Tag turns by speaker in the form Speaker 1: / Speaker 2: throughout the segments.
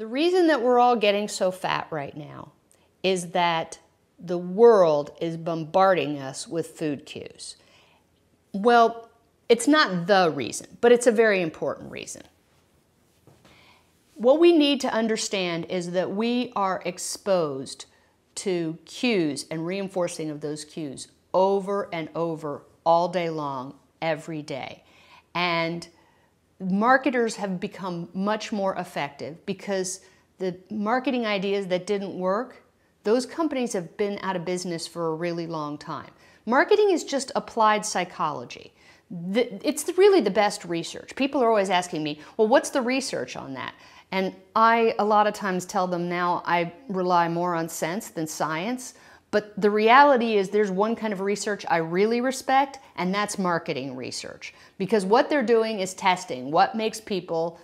Speaker 1: The reason that we're all getting so fat right now is that the world is bombarding us with food cues. Well, it's not the reason, but it's a very important reason. What we need to understand is that we are exposed to cues and reinforcing of those cues over and over all day long, every day. And marketers have become much more effective because the marketing ideas that didn't work, those companies have been out of business for a really long time. Marketing is just applied psychology. It's really the best research. People are always asking me, well, what's the research on that? And I, a lot of times, tell them now I rely more on sense than science. But the reality is there's one kind of research I really respect, and that's marketing research. Because what they're doing is testing what makes people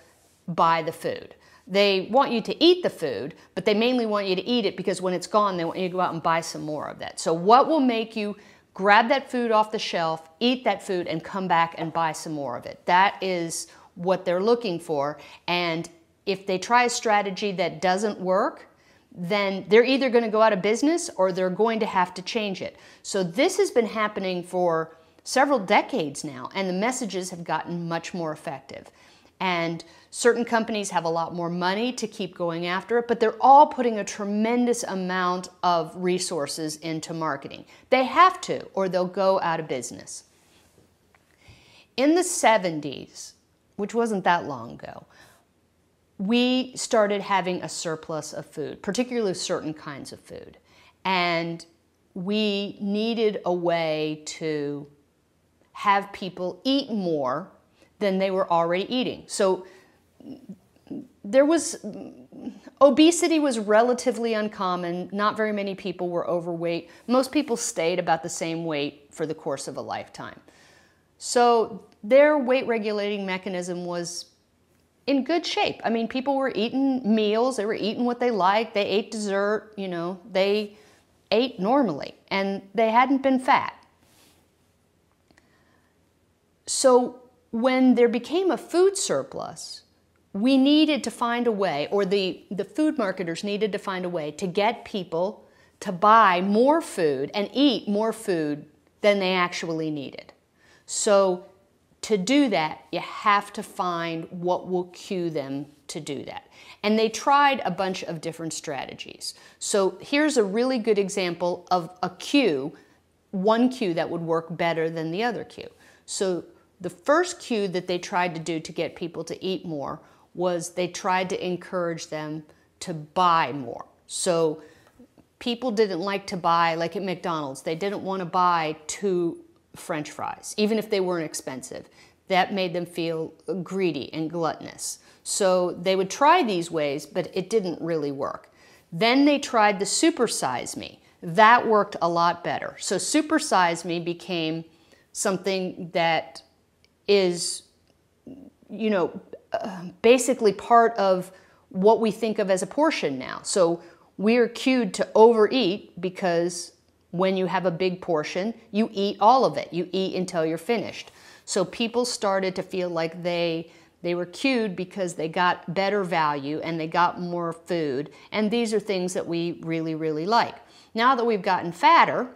Speaker 1: buy the food. They want you to eat the food, but they mainly want you to eat it because when it's gone, they want you to go out and buy some more of that. So what will make you grab that food off the shelf, eat that food, and come back and buy some more of it? That is what they're looking for. And if they try a strategy that doesn't work, then they're either going to go out of business or they're going to have to change it. So this has been happening for several decades now, and the messages have gotten much more effective. And certain companies have a lot more money to keep going after it, but they're all putting a tremendous amount of resources into marketing. They have to, or they'll go out of business. In the 70s, which wasn't that long ago, we started having a surplus of food, particularly certain kinds of food. And we needed a way to have people eat more than they were already eating. So obesity was relatively uncommon. Not very many people were overweight. Most people stayed about the same weight for the course of a lifetime. So their weight regulating mechanism was in good shape. I mean, people were eating meals, they were eating what they liked, they ate dessert, you know, they ate normally, and they hadn't been fat. So when there became a food surplus, we needed to find a way, or the food marketers needed to find a way to get people to buy more food and eat more food than they actually needed. So to do that, you have to find what will cue them to do that. And they tried a bunch of different strategies. So here's a really good example of a cue, one cue that would work better than the other cue. So the first cue that they tried to do to get people to eat more was they tried to encourage them to buy more. So people didn't like to buy, like at McDonald's, they didn't want to buy 2 French fries, even if they weren't expensive. That made them feel greedy and gluttonous. So they would try these ways, but it didn't really work. Then they tried the Super Size Me. That worked a lot better. So Super Size Me became something that is, you know, basically part of what we think of as a portion now. So we're cued to overeat because when you have a big portion, you eat all of it. You eat until you're finished. So people started to feel like they were cued because they got better value and they got more food. And these are things that we really, really like. Now that we've gotten fatter,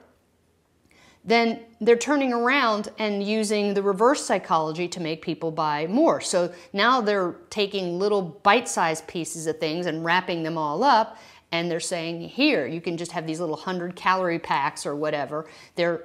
Speaker 1: then they're turning around and using the reverse psychology to make people buy more. So now they're taking little bite-sized pieces of things and wrapping them all up, and they're saying, here, you can just have these little 100-calorie packs or whatever. They're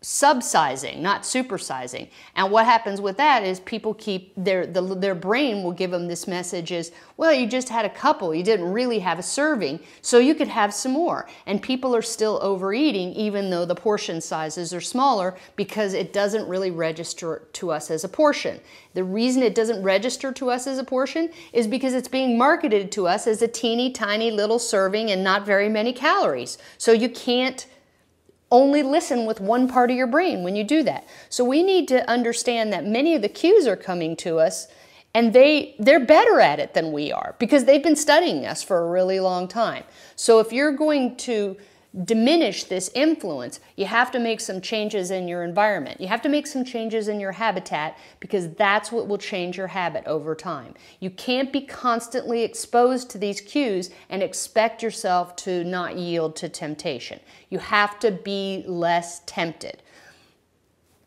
Speaker 1: subsizing, not supersizing. And what happens with that is people keep, their brain will give them this message is, well, you just had a couple, you didn't really have a serving, so you could have some more. And people are still overeating even though the portion sizes are smaller because it doesn't really register to us as a portion. The reason it doesn't register to us as a portion is because it's being marketed to us as a teeny tiny little serving and not very many calories. So you can't only listen with one part of your brain when you do that. So we need to understand that many of the cues are coming to us and they're better at it than we are because they've been studying us for a really long time. So if you're going to diminish this influence, you have to make some changes in your environment. You have to make some changes in your habitat, because that's what will change your habit over time. You can't be constantly exposed to these cues and expect yourself to not yield to temptation. You have to be less tempted.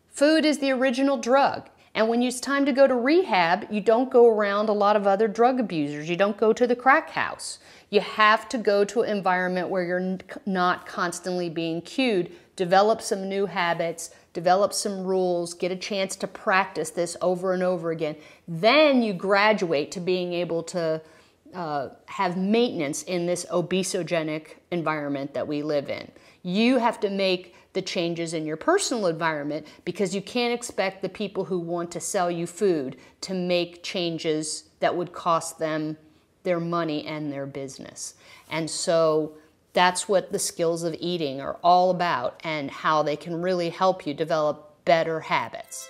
Speaker 1: Food is the original drug. And when it's time to go to rehab, you don't go around a lot of other drug abusers. You don't go to the crack house. You have to go to an environment where you're not constantly being cued. Develop some new habits, develop some rules, get a chance to practice this over and over again. Then you graduate to being able to have maintenance in this obesogenic environment that we live in. You have to make the changes in your personal environment, because you can't expect the people who want to sell you food to make changes that would cost them their money and their business. And so that's what the skills of eating are all about, and how they can really help you develop better habits.